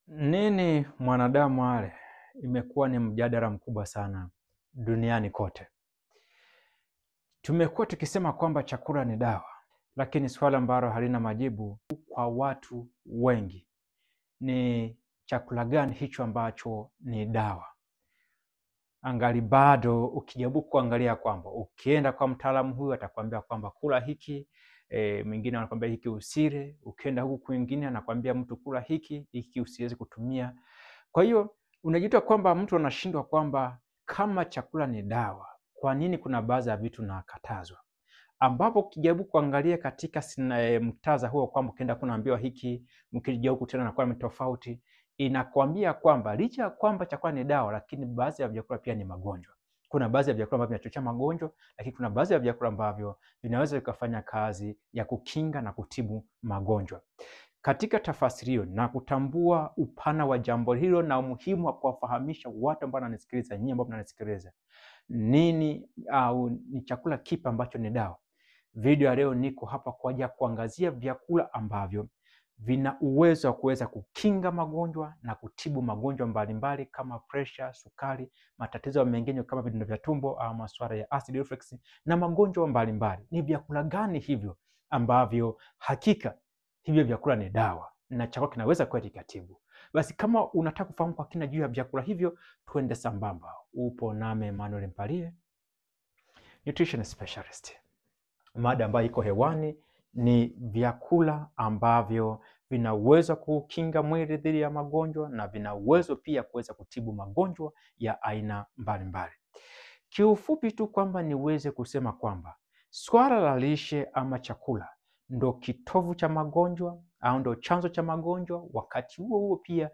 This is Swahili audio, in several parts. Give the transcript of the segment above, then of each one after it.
Nini mwanadamu ale? Imekuwa ni mjadala mkubwa sana duniani kote. Tumekuwa tukisema kwamba chakula ni dawa, lakini swala ambalo halina majibu kwa watu wengi ni chakula gani hicho ambacho ni dawa? Angali bado ukijaribu kuangalia kwamba ukienda kwa mtaalamu huyu atakwambia kwamba kula hiki, mwingine anakwambia hiki usile, ukienda huku kwingine anakwambia mtu kula hiki usiweze kutumia. Kwa hiyo unajikuta kwamba mtu anashindwa kwamba kama chakula ni dawa, kwa nini kuna baadhi ya vitu nakatazwa? Ambapo ukijaribu kuangalia katika mtaza huo kwamba ukienda kunaambiwa hiki, mkija huku tena nakuwa tofauti, inakwambia kwamba licha ya kwamba chakula ni dawa, lakini baadhi ya vyakula pia ni magonjwa. Kuna baadhi ya vyakula ambavyo vinachochea magonjwa, lakini kuna baadhi ya vyakula ambavyo vinaweza vikafanya kazi ya kukinga na kutibu magonjwa. Katika tafasiri hiyo na kutambua upana wa jambo hilo na umuhimu wa kuwafahamisha watu ambao wananisikiliza, nyinyi ambao mnanisikiliza, nini au ni chakula kipi ambacho ni dawa. Video ya leo niko hapa kwa ajili ya kuangazia vyakula ambavyo vina uwezo wa kuweza kukinga magonjwa na kutibu magonjwa mbalimbali kama pressure, sukari, matatizo mengine kama vidonda vya tumbo au masuala ya acid reflux na magonjwa mbalimbali. Ni vyakula gani hivyo ambavyo hakika hivyo vyakula ni dawa na chakula kinaweza kweli kikatibu? Basi kama unataka kufahamu kwa kina juu ya vyakula hivyo, twende sambamba. Upo nami Emmanuel Mpalie, nutrition specialist. Mada ambayo iko hewani ni vyakula ambavyo vina uwezo kukinga mwili dhidi ya magonjwa na vina uwezo pia kuweza kutibu magonjwa ya aina mbalimbali. Kiufupi tu kwamba niweze kusema kwamba swala la lishe ama chakula ndo kitovu cha magonjwa au ndo chanzo cha magonjwa. Wakati huo huo pia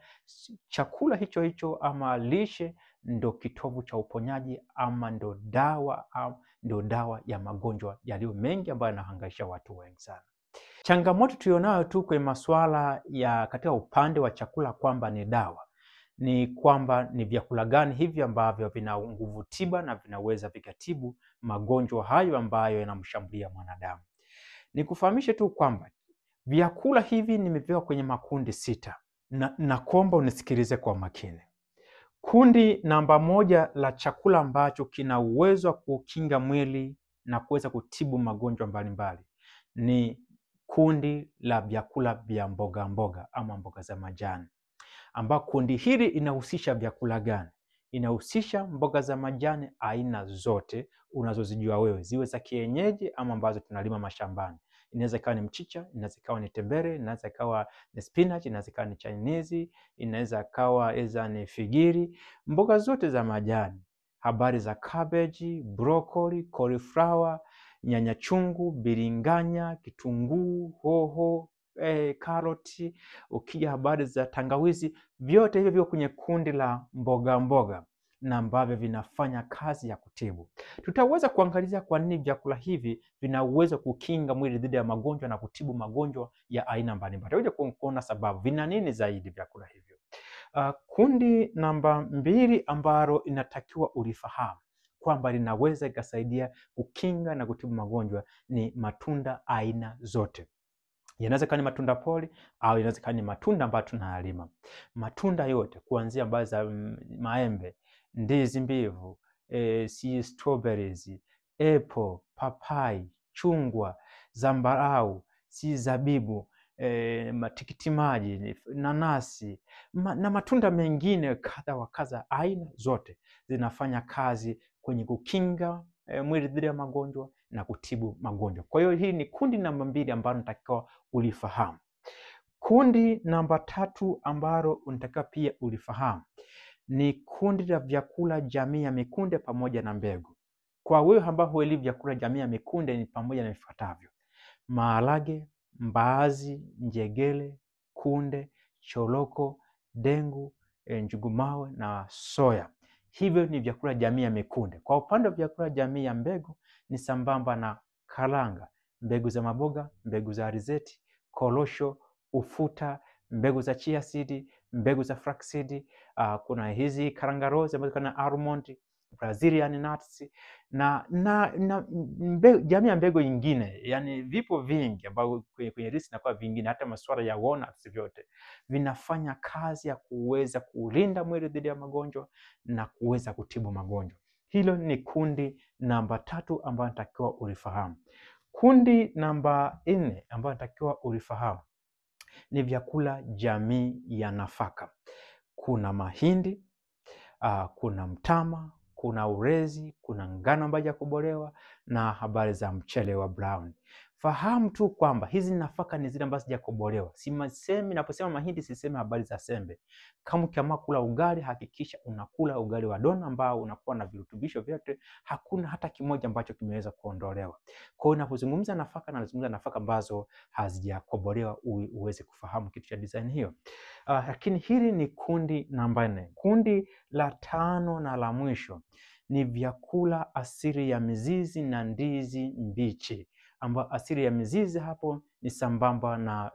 chakula hicho hicho ama lishe ndo kitovu cha uponyaji ama ndo dawa ya magonjwa yaliyo mengi ambayo yanahangaisha watu wengi sana. Changamoto tulionayo tu kwenye masuala ya katika upande wa chakula kwamba ni dawa ni kwamba ni vyakula gani hivi ambavyo vina nguvu tiba na vinaweza vikatibu magonjwa hayo ambayo yanamshambulia mwanadamu. Nikufahamishe tu kwamba vyakula hivi nimeviweka kwenye makundi 6 na kuomba unisikilize kwa makini. Kundi namba 1 la chakula ambacho kina uwezo wa kukinga mwili na kuweza kutibu magonjwa mbalimbali ni kundi la vyakula vya mboga mboga ama mboga za majani. Ambao kundi hili inahusisha vyakula gani? Inahusisha mboga za majani aina zote unazozijua wewe, ziwe za kienyeji ama ambazo tunalima mashambani. Inaweza ikawa ni mchicha, inaweza ikawa ni tembere, inaweza ikawa ni spinach, inaweza ikawa ni chinese, inaweza ikawa ni figiri. Mboga zote za majani, habari za cabbage, broccoli, cauliflower, nyanya chungu, biringanya, kitunguu, hoho, karoti, ukija habari za tangawizi, vyote hivyo viko kwenye kundi la mboga mboga na ambavyo vinafanya kazi ya kutibu. Tutaweza kuangalia kwa nini vyakula hivi vina uwezo kukinga mwili dhidi ya magonjwa na kutibu magonjwa ya aina mbalimbali. Tutakuja kuona sababu vina nini zaidi vyakula hivyo. Kundi namba 2 ambalo inatakiwa ulifahamu kwamba linaweza ikasaidia kukinga na kutibu magonjwa ni matunda aina zote. Yanaweza kuwa ni matunda pori au yanaweza kuwa ni matunda ambayo tunayalima. Matunda yote kuanzia ambayo za maembe, ndizi mbivu, strawberries, apple, papai, chungwa, zambarau, zabibu, matikiti maji, nanasi na matunda mengine kadha wa kadha. Aina zote zinafanya kazi kwenye kukinga mwili dhidi ya magonjwa na kutibu magonjwa. Kwa hiyo hii ni kundi namba 2 ambalo unatakiwa ulifahamu. Kundi namba 3 ambalo unatakiwa pia ulifahamu ni kundi la vyakula jamii ya mikunde pamoja na mbegu. Kwa wewe ambao huelewi vyakula jamii ya mikunde ni pamoja na vifuatavyo: maharage, mbaazi, njegele, kunde, choroko, dengu, njugumawe na soya. Hivyo ni vyakula jamii ya mikunde. Kwa upande wa vyakula jamii ya mbegu ni sambamba na karanga, mbegu za maboga, mbegu za alizeti, korosho, ufuta, mbegu za chia seed, mbegu za flax seed, kuna hizi karanga rose ambazo kana almond, Brazilian nuts na jamii ya mbegu nyingine. Yani vipo vingi ambavyo kwenye list inakuwa vingine, hata masuala ya walnuts vyote vinafanya kazi ya kuweza kulinda mwili dhidi ya magonjwa na kuweza kutibu magonjwa. Hilo ni kundi namba 3 ambayo natakiwa ulifahamu. Kundi namba 4 ambayo natakiwa ulifahamu ni vyakula jamii ya nafaka. Kuna mahindi, kuna mtama, kuna ulezi, kuna ngano ambayo hajakobolewa na habari za mchele wa brown. Fahamu tu kwamba hizi nafaka ni zile ambazo hazijakobolewa. Sisemi, naposema mahindi sisemi habari za sembe. Kama ukiamua kula ugali, hakikisha unakula ugali wa dona ambao unakuwa na virutubisho vyote, hakuna hata kimoja ambacho kimeweza kuondolewa. Kwa hiyo unapozungumza nafaka, nazungumza nafaka ambazo hazijakobolewa, uweze kufahamu kitu cha design hiyo. Lakini hili ni kundi namba 4. Kundi la 5 na la mwisho ni vyakula asili ya mizizi na ndizi mbichi, ambapo asili ya mizizi hapo ni sambamba na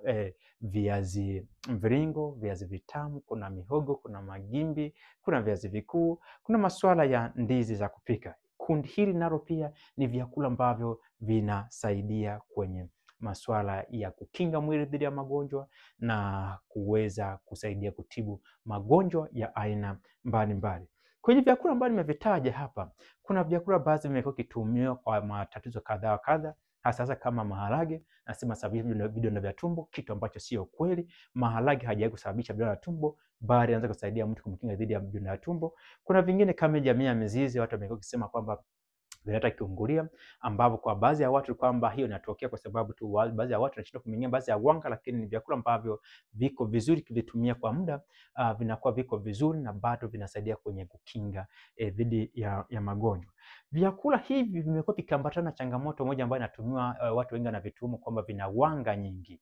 viazi mviringo, viazi vitamu, kuna mihogo, kuna magimbi, kuna viazi vikuu, kuna masuala ya ndizi za kupika. Kundi hili nalo pia ni vyakula ambavyo vinasaidia kwenye masuala ya kukinga mwili dhidi ya magonjwa na kuweza kusaidia kutibu magonjwa ya aina mbalimbali. Kwenye vyakula ambavyo nimevitaja hapa, kuna vyakula baadhi vimekuwa kitumiwa kwa matatizo kadha wa kadha, hasa kama maharage, nasema sababisha vidonda vya tumbo, kitu ambacho sio kweli. Maharage hajawahi kusababisha vidonda vya tumbo, bali anaweza kusaidia mtu kumkinga dhidi ya vidonda vya tumbo. Kuna vingine kama jamii ya mizizi, watu wamekuwa kusema kwamba vinaleta kiungulia, ambapo kwa baadhi ya watu kwamba hiyo inatokea kwa sababu tu baadhi ya watu wanashindwa kumeng'enya baadhi ya wanga, lakini ni vyakula ambavyo viko vizuri kivitumia kwa muda, vinakuwa viko vizuri na bado vinasaidia kwenye kukinga dhidi ya magonjwa. Vyakula hivi vimekuwa vikiambatana na changamoto moja ambayo inatumiwa, watu wengi wanavituhumu kwamba vina wanga nyingi.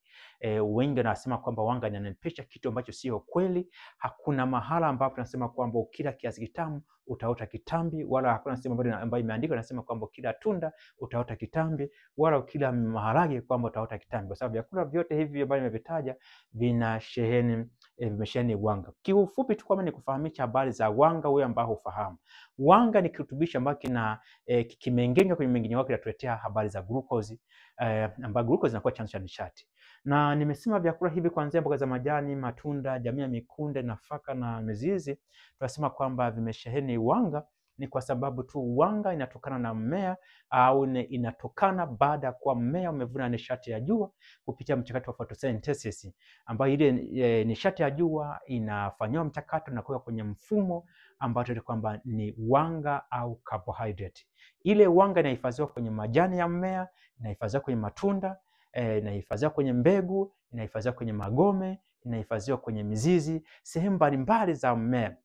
Wengi wanasema kwamba wanga inanepesha, kitu ambacho sio kweli. Hakuna mahala ambapo tunasema kwamba ukila kiazi kitamu utaota kitambi, wala hakuna sehemu ambayo imeandikwa nasema kwamba kila tunda utaota kitambi, wala kila maharage kwamba utaota kitambi, kwa sababu vyakula vyote hivi ambavyo nimevitaja vimesheheni wanga. Kiufupi tu, kama ni kufahamisha habari za wanga, wewe ambao hufahamu, wanga ni kirutubisho ambacho kimeng'enywa kwenye mmeng'enyo wake kinatuletea habari za glucose, ambapo glucose inakuwa chanzo cha nishati. Na nimesema vyakula hivi kuanzia mboga za majani, matunda, jamii ya mikunde, nafaka na mizizi, tunasema kwamba vimesheheni wanga ni kwa sababu tu wanga inatokana na mmea au inatokana baada ya kuwa mmea umevuna nishati ya jua kupitia mchakato wa photosynthesis, ambayo ile nishati ya jua inafanywa mchakato na kuweka kwenye mfumo ambao tunaita kwamba ni wanga au carbohydrate. Ile wanga inahifadhiwa kwenye majani ya mmea, inahifadhiwa kwenye matunda, inahifadhiwa kwenye mbegu, inahifadhiwa kwenye magome, inahifadhiwa kwenye mizizi, sehemu mbalimbali za mmea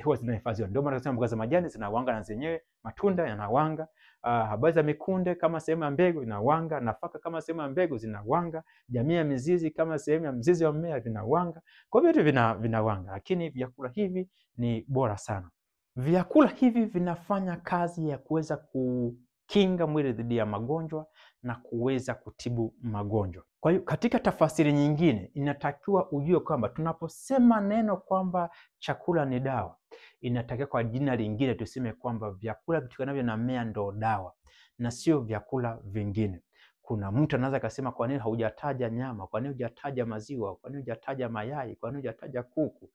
huwa zinahifadhiwa. Ndio maana tunasema mboga za majani zina wanga na zenyewe, matunda yana wanga, habari za mikunde kama sehemu ya mbegu ina wanga, nafaka kama sehemu ya mbegu zina wanga, jamii ya mizizi kama sehemu ya mzizi wa mmea vina wanga. Kwa hivyo vina wanga, lakini vyakula hivi ni bora sana. Vyakula hivi vinafanya kazi ya kuweza kukinga mwili dhidi ya magonjwa na kuweza kutibu magonjwa. Kwa hiyo katika tafasiri nyingine, inatakiwa ujue kwamba tunaposema neno kwamba chakula ni dawa, inatakiwa kwa jina lingine tuseme kwamba vyakula vitokanavyo na mmea ndo dawa na sio vyakula vingine. Kuna mtu anaweza kusema, kwa nini haujataja nyama? Kwa nini hujataja maziwa? Kwa nini hujataja mayai? Kwa nini hujataja kuku?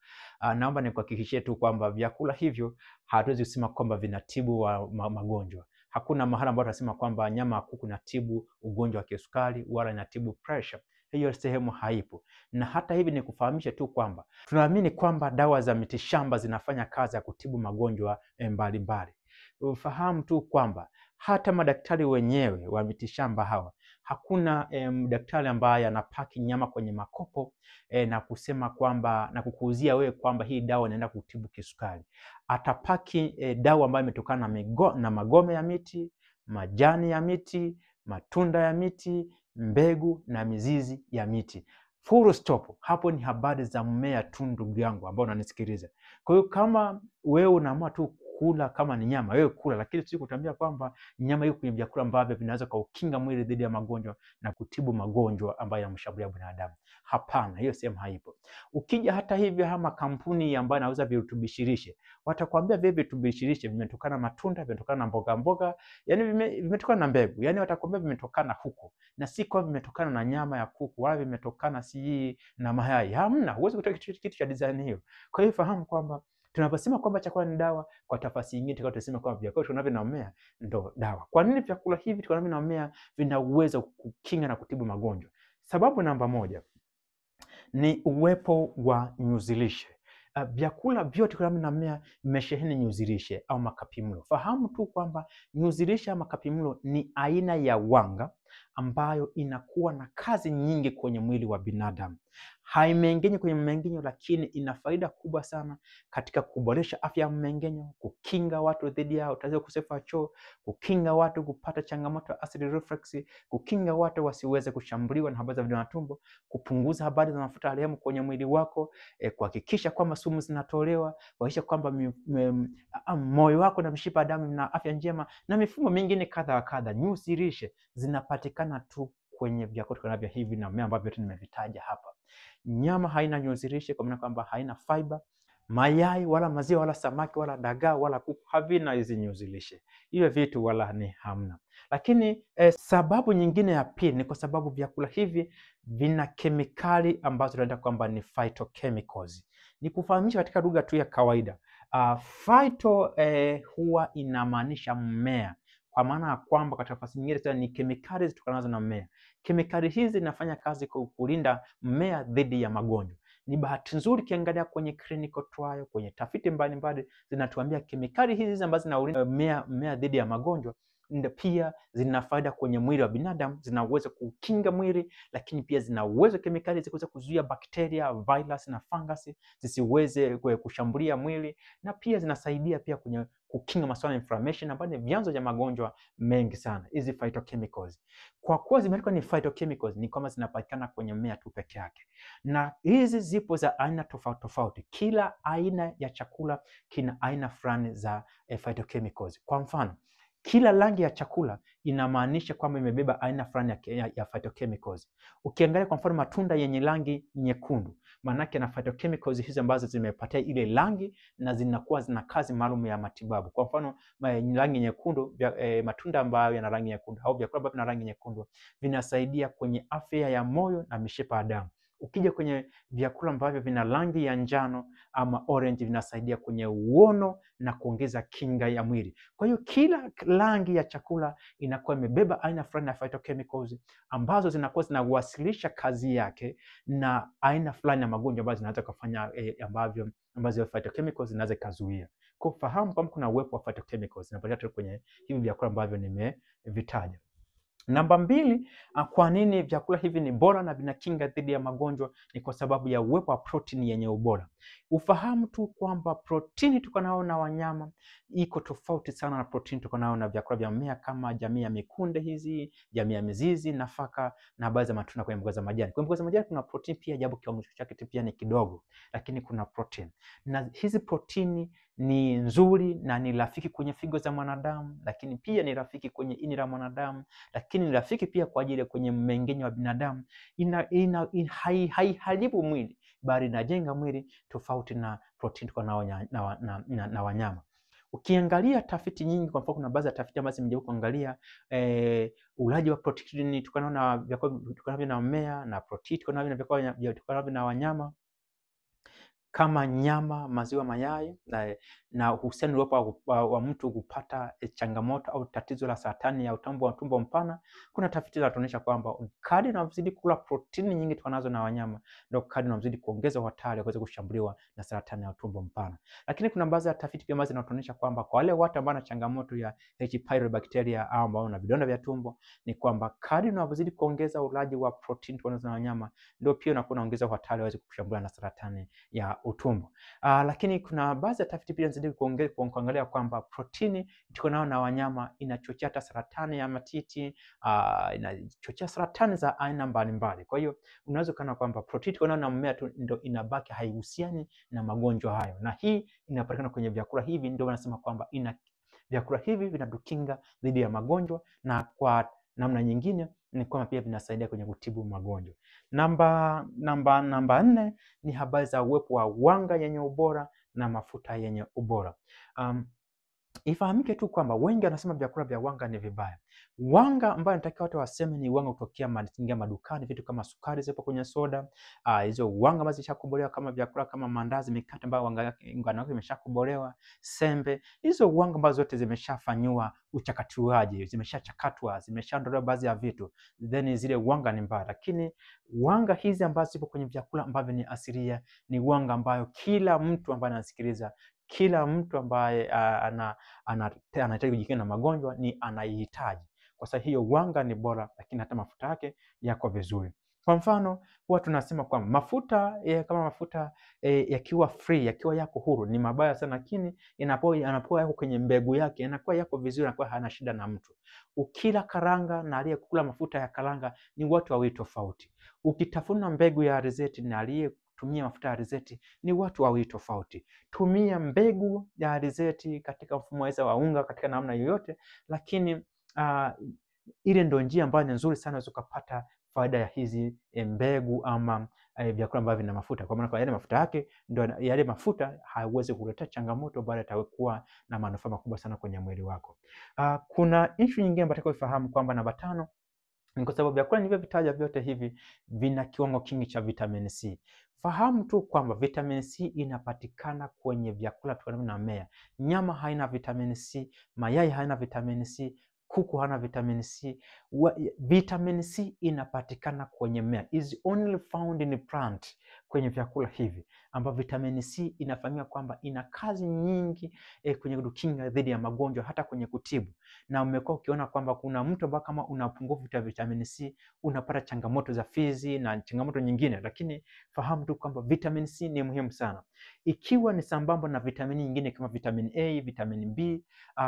Naomba nikuhakikishie tu kwamba vyakula hivyo hatuwezi kusema kwamba vinatibu magonjwa. Hakuna mahala ambapo tunasema kwamba nyama ya kuku inatibu ugonjwa wa kisukari wala inatibu pressure. Hiyo sehemu haipo. Na hata hivi ni kufahamisha tu kwamba tunaamini kwamba dawa za mitishamba zinafanya kazi ya kutibu magonjwa mbalimbali. Ufahamu tu kwamba hata madaktari wenyewe wa mitishamba hawa, hakuna daktari ambaye anapaki nyama kwenye makopo na kusema kwamba na kukuuzia wewe kwamba hii dawa inaenda kutibu kisukari. Atapaki dawa ambayo imetokana na magome ya miti, majani ya miti, matunda ya miti, mbegu na mizizi ya miti. Full stop. Hapo ni habari za mmea tu, ndugu yangu ambao unanisikiliza. Kwa hiyo kama wewe unaamua tu kula kama ni nyama, wewe kula, lakini sisi kutambia kwamba nyama iko kwenye vyakula ambavyo vinaweza kukinga mwili dhidi ya magonjwa na kutibu magonjwa ambayo yanamshambulia binadamu. Hapana, hiyo sehemu haipo. Ukija hata hivyo hama kampuni ambayo inauza virutubishi lishe, watakwambia vile virutubishi lishe vimetokana na matunda, vimetokana na mboga mboga, yani vimetokana na mbegu. Yani watakwambia vimetokana huko. Na si kwa vimetokana na nyama ya kuku wala vimetokana si na mayai. Hamna, huwezi kutoa kitu cha design hiyo. Kwa hiyo fahamu kwamba tunaposema kwamba chakula ni dawa, kwa tafasiri nyingine tunasema kwamba vyakula tunavyomea ndo dawa. Kwa nini vyakula hivi tunavyomea vina uwezo kukinga na kutibu magonjwa? Sababu namba moja ni uwepo wa nyuzi lishe. Vyakula vyote tunavyomea vimesheheni nyuzi lishe au makapimlo. Fahamu tu kwamba nyuzi lishe au makapimlo ni aina ya wanga ambayo inakuwa na kazi nyingi kwenye mwili wa binadamu. Haimeng'enyi kwenye mmeng'enyo, lakini ina faida kubwa sana katika kuboresha afya ya mmeng'enyo, kukinga watu dhidi ya ukosefu wa choo, kukinga watu kupata changamoto ya acid reflux, kukinga watu wasiweze kushambuliwa na habari za vidonda tumbo, kupunguza habari za mafuta aliyemo kwenye mwili wako, kuhakikisha kwamba sumu zinatolewa, kuhakikisha kwamba moyo wako na mishipa ya damu na afya njema na mifumo mingine kadha wa kadha. Nyuzi lishe zinapatikana tu kwenye vyakula tunavyo hivi na mmea ambavyo nimevitaja hapa. Nyama haina nyuzi lishe kwa maana kwamba haina fiber. Mayai wala maziwa wala samaki wala dagaa wala kuku havina hizi nyuzi lishe. Hiyo vitu wala ni hamna. Lakini sababu nyingine ya pili ni kwa sababu vyakula hivi vina kemikali ambazo tunaita kwamba ni phytochemicals. Ni kufahamisha katika lugha tu ya kawaida. Phyto huwa inamaanisha mmea, kwa maana ya kwamba katika nafasi nyingine ni kemikali zitokanazo na mmea. Kemikali hizi zinafanya kazi kulinda mmea dhidi ya magonjwa. Ni bahati nzuri kiangalia kwenye clinical trial, kwenye tafiti mbalimbali zinatuambia kemikali hizi ambazo zinalinda mmea dhidi ya magonjwa ndio pia zina faida kwenye mwili wa binadamu, zina uwezo kukinga mwili, lakini pia zina uwezo kemikali zikuweza kuzuia bakteria, virus na fungus zisiweze kushambulia mwili, na pia zinasaidia pia kwenye kukinga masuala ya inflammation ambayo ni vyanzo vya magonjwa mengi sana. Hizi phytochemicals, kwa kuwa zimeandikwa ni phytochemicals, ni kama zinapatikana kwenye mmea tu peke yake, na hizi zipo za aina tofauti tofauti. Kila aina ya chakula kina aina fulani za phytochemicals. Kwa mfano, kila rangi ya chakula inamaanisha kwamba imebeba aina fulani ya phytochemicals. Ukiangalia kwa mfano matunda yenye rangi nyekundu, maana yake na phytochemicals hizi ambazo zimepatia ile rangi na zinakuwa zina kazi maalum ya matibabu. Kwa mfano rangi nyekundu, matunda ambayo yana rangi nyekundu au vyakula ambavyo vina rangi nyekundu vinasaidia kwenye afya ya moyo na mishipa ya damu. Ukija kwenye vyakula ambavyo vina rangi ya njano ama orange vinasaidia kwenye uono na kuongeza kinga ya mwili. Kwa hiyo kila rangi ya chakula inakuwa imebeba aina fulani ya phytochemicals ambazo zinakuwa zinawasilisha kazi yake na aina fulani ya magonjwa ambazo zinaweza kufanya ambazo phytochemicals zinaweza kuzuia. Kwa fahamu kwamba kuna uwepo wa phytochemicals zinapatikana kwenye hivi vyakula ambavyo nimevitaja. Namba mbili, kwa nini vyakula hivi ni bora na vinakinga dhidi ya magonjwa? Ni kwa sababu ya uwepo wa protini yenye ubora. Ufahamu tu kwamba protini tukanao na wanyama iko tofauti sana na protini tukanao na vyakula vya mmea kama jamii ya mikunde hizi, jamii ya mizizi, nafaka na baadhi ya matunda kwenye mboga za majani. Kwenye mboga za majani kuna protini pia, japo kiwango chake pia ni kidogo, lakini kuna protini. Na hizi protini ni nzuri na ni rafiki kwenye figo za mwanadamu, lakini pia ni rafiki kwenye ini la mwanadamu, lakini ni rafiki pia kwa ajili ya kwenye mmeng'enyo wa binadamu. Haiharibu mwili bali inajenga mwili, tofauti na protini kwa na wanyama. Ukiangalia tafiti nyingi, kwa mfano kuna baadhi ya tafiti ambazo zimejaribu kuangalia ulaji wa protini tukanao na vyakula tukanavyo na mmea na protini tukanavyo na vyakula tukanavyo na wanyama kama nyama, maziwa, mayai na uhusiano uliopo wa mtu kupata changamoto au tatizo la saratani ya utumbo wa tumbo mpana. Kuna tafiti zinatuonyesha kwamba kadri unazidi kula protini nyingi tukanazo na wanyama, ndio kadri unazidi kuongeza hatari ya kuweza kushambuliwa na saratani ya utumbo mpana. Lakini kuna baadhi ya tafiti pia ambazo zinatuonyesha kwamba kwa wale watu ambao wana changamoto ya H. pylori bacteria au ambao wana vidonda vya tumbo, ni kwamba kadri unazidi kuongeza ulaji wa protini tukanazo na wanyama, ndio pia unakuwa unaongeza hatari ya kuweza kushambuliwa na saratani ya utumbo. Lakini kuna baadhi ya tafiti pia zinazidi kuangalia kwamba protini itokanayo na wanyama inachochea hata saratani ya matiti, inachochea saratani za aina mbalimbali. Kwa hiyo unaweza kuona kwamba protini itokanayo na mmea tu ndio inabaki haihusiani na magonjwa hayo, na hii inapatikana kwenye vyakula hivi. Ndio wanasema kwamba vyakula hivi vinatukinga dhidi ya magonjwa, na kwa namna nyingine ni kwamba pia vinasaidia kwenye kutibu magonjwa. Namba 4 ni habari za uwepo wa wanga yenye ubora na mafuta yenye ubora. Ifahamike tu kwamba wengi wanasema vyakula vya wanga ni vibaya. Wanga ambayo nataka watu waseme ni wanga kutokea madukani, vitu kama sukari zipo kwenye soda, hizo wanga ambazo zishakobolewa kama vyakula kama mandazi, mikate ambayo wanga yake imeshakobolewa, sembe, hizo wanga ambazo zote zimeshafanywa uchakatuaji, zimeshachakatwa, zimeshaondolewa baadhi ya vitu, then zile wanga ni mbaya. Lakini wanga hizi ambazo zipo kwenye vyakula ambavyo ni asilia ni wanga ambayo kila mtu ambaye anasikiliza, kila mtu ambaye anahitaji kujikinga na magonjwa ni anaihitaji. Kwa sababu hiyo wanga ni bora, lakini hata mafuta yake yako vizuri. Kwa mfano, huwa tunasema kwamba mafuta kama mafuta yakiwa free, yakiwa yako huru ni mabaya sana, lakini yanapokuwa yako kwenye mbegu yake yanakuwa yako vizuri, yanakuwa hana shida na mtu. Ukila karanga na aliyekula mafuta ya karanga ni watu wawili tofauti. Ukitafuna mbegu ya alizeti na aliyetumia mafuta ya alizeti ni watu wawili tofauti. Tumia mbegu ya alizeti katika mfumo wa unga katika namna yoyote, lakini ile ndio njia ambayo ni nzuri sana ukapata faida ya hizi mbegu ama vyakula ambavyo vina mafuta. Kwa maana kwa yale mafuta yake ndio yale mafuta haiwezi kuleta changamoto, bali yatakuwa na manufaa makubwa sana kwenye mwili wako. Kuna issue nyingine ambayo nataka ufahamu kwamba namba 5 ni kwa sababu vyakula nilivyovitaja vyote hivi vina kiwango kingi cha vitamin C. Fahamu tu kwamba vitamin C inapatikana kwenye vyakula tofauti na mmea. Nyama haina vitamin C, mayai haina vitamin C, kuku hana vitamin C. Vitamin C inapatikana kwenye mmea, is only found in plant, kwenye vyakula hivi, ambapo vitamin C inafahamika kwamba ina kazi nyingi kwenye kukinga dhidi ya magonjwa, hata kwenye kutibu. Na umekuwa ukiona kwamba kuna mtu ambaye kama una upungufu wa vitamin C unapata changamoto za fizi na changamoto nyingine, lakini fahamu tu kwamba vitamin C ni muhimu sana, ikiwa ni sambamba na vitamini nyingine kama vitamin A, vitamin B,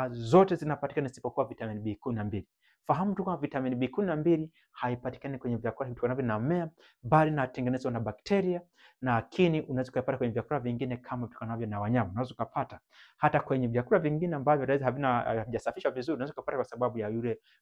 zote zinapatikana isipokuwa vitamin B12. Fahamu tu kwamba vitamin B12 haipatikani kwenye vyakula vitokana na mmea, bali inatengenezwa na bakteria, na lakini unaweza kupata kwenye vyakula vingine kama vitokanavyo na wanyama. Unaweza kupata hata kwenye vyakula vingine ambavyo havijasafishwa vizuri, unaweza kupata kwa sababu ya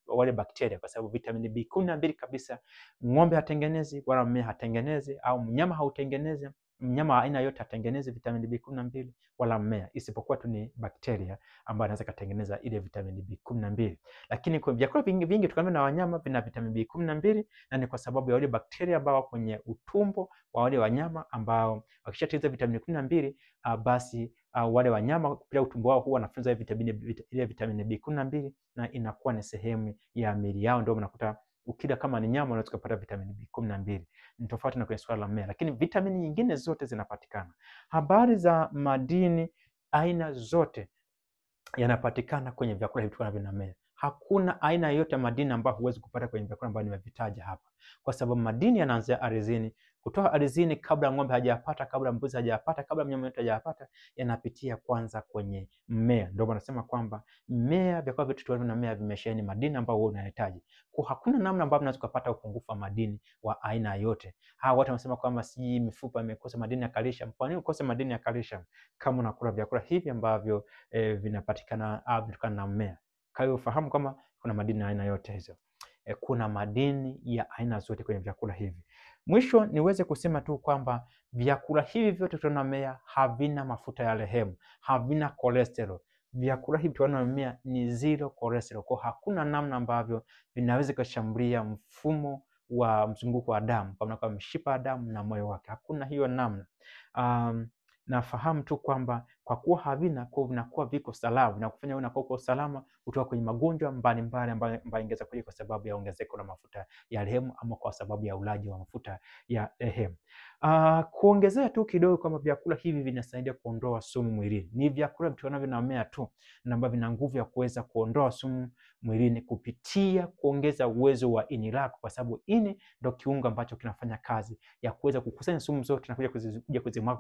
wale bakteria, kwa sababu vitamin B12 kabisa ng'ombe hatengenezi wala mmea hatengenezi, au mnyama hautengenezi. Mnyama aina yote hatengenezi vitamin B12 wala mmea, isipokuwa tu ni bakteria ambao anaweza kutengeneza ile vitamin B12. Lakini kwa vyakula vingi tukana na wanyama vina vitamin B12, na ni kwa sababu ya wale bakteria ambao kwenye utumbo wa wale wanyama ambao wakishatengeneza vitamin B12, basi wale wanyama kupitia utumbo wao huwa wanafunza ile vitamin B12 na inakuwa ni sehemu ya miili yao. Ndio unakuta ukila kama ni nyama unaweza kupata vitamin B12. Ni tofauti na kwenye swala la mmea, lakini vitamini nyingine zote zinapatikana. Habari za madini aina zote yanapatikana kwenye vyakula hivi vya mmea. Hakuna aina yoyote ya madini ambayo huwezi kupata kwenye vyakula ambavyo nimevitaja hapa, kwa sababu madini yanaanzia ardhini. Kutoka ardhini, kabla ng'ombe hajapata, kabla mbuzi hajapata, kabla mnyama yote hajapata, yanapitia kwanza kwenye mmea. Ndio wanasema kwamba mmea, vyakula vyote tunavyo na mmea vimesheheni madini ambayo wewe unahitaji. Kwa hakuna namna ambayo unaweza kupata upungufu wa madini wa aina yote. Hawa watu wanasema kwamba si mifupa imekosa madini ya calcium. Kwa nini ukose madini ya calcium kama unakula vyakula hivi ambavyo vinapatikana kutokana na mmea? Kwa hiyo ufahamu kama kuna madini ya aina yote hizo. Kuna madini ya aina zote kwenye vyakula hivi. Mwisho niweze kusema tu kwamba vyakula hivi vyote tunavyo na mmea havina mafuta ya rehemu, havina cholesterol. Vyakula hivi tunavyo na mmea ni zero cholesterol. Kwa hakuna namna ambavyo vinaweza kushambulia mfumo wa mzunguko wa damu, kwa maana mshipa wa damu na moyo wake. Hakuna hiyo namna. Nafahamu tu kwamba Kwa kuwa havina, kwa vinakuwa viko salama na kufanya unakuwa uko salama kutoka kwenye magonjwa mbalimbali ambayo ingeweza kuja kwa sababu ya ongezeko la mafuta ya rehemu ama kwa sababu ya ulaji wa mafuta ya rehemu. Kuongezea tu kidogo kwamba vyakula hivi vinasaidia kuondoa sumu mwilini. Ni vyakula vitu na mmea tu na ambavyo vina nguvu ya kuweza kuondoa sumu mwilini kupitia kuongeza uwezo wa ini lako, kwa sababu ini ndio kiungo ambacho kinafanya kazi ya kuweza kukusanya sumu zote na kuja kuzimwaga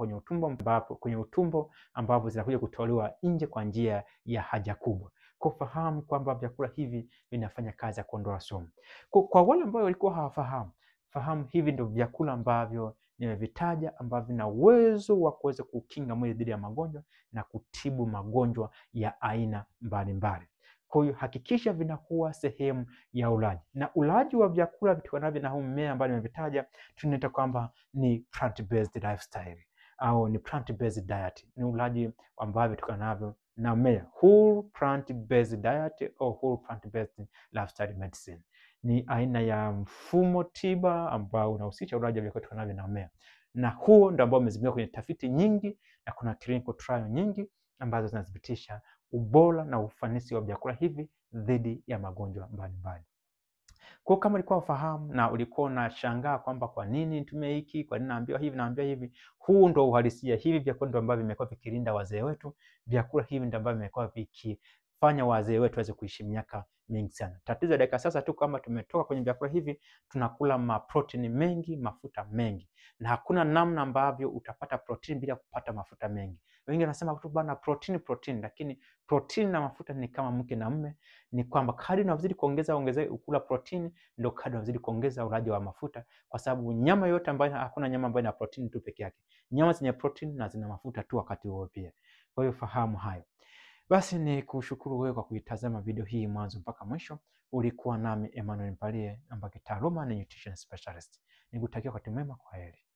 kwenye utumbo ambapo zinakuja kutolewa nje kwa njia ya haja kubwa. Kufahamu kwamba vyakula hivi vinafanya kazi ya kuondoa sumu. Kwa wale ambao walikuwa hawafahamu, fahamu hivi ndio vyakula ambavyo nimevitaja ambavyo vina uwezo wa kuweza kukinga mwili dhidi ya magonjwa na kutibu magonjwa ya aina mbalimbali. Kwa hiyo hakikisha vinakuwa sehemu ya ulaji. Na ulaji wa vyakula vitokanavyo na huu mmea ambao nimevitaja tunaita kwamba ni plant-based lifestyle au ni plant-based diet. Ni ulaji ambao vitokanavyo na mmea, whole plant-based diet au whole plant-based lifestyle medicine. Ni aina ya mfumo tiba ambao unahusisha ulaji wa vyakula vitokanavyo na mmea. Na huo ndio ambao umezingatiwa kwenye tafiti nyingi na kuna clinical trial nyingi ambazo zinathibitisha ubora na ufanisi wa vyakula hivi dhidi ya magonjwa mbalimbali. Kwa kama ulikuwa ufahamu na ulikuwa unashangaa kwamba kwa nini nitumie hiki, kwa nini naambiwa hivi, huu ndio uhalisia. Hivi vyakula ndio ambavyo vimekuwa vikilinda wazee wetu. Vyakula hivi ndio ambavyo vimekuwa vikifanya wazee wetu waweze kuishi miaka mingi sana. Tatizo dakika sasa tu kama tumetoka kwenye vyakula hivi tunakula maprotein mengi, mafuta mengi. Na hakuna namna ambavyo utapata protein bila kupata mafuta mengi. Wengi wanasema tu bana protein, lakini protein na mafuta ni kama mke na mume. Ni kwamba kadri unazidi kuongeza ukula protein ndio kadri unazidi kuongeza ulaji wa mafuta, kwa sababu nyama yote ambayo hakuna nyama ambayo ina protein tu peke yake. Nyama zenye protein na zina mafuta tu wakati huo pia. Kwa hiyo fahamu hayo. Basi ni kushukuru wewe kwa kuitazama video hii mwanzo mpaka mwisho. Ulikuwa nami Emmanuel Mpalie ambaye kitaaluma ni nutrition specialist. Nikutakia wakati mwema, kwaheri.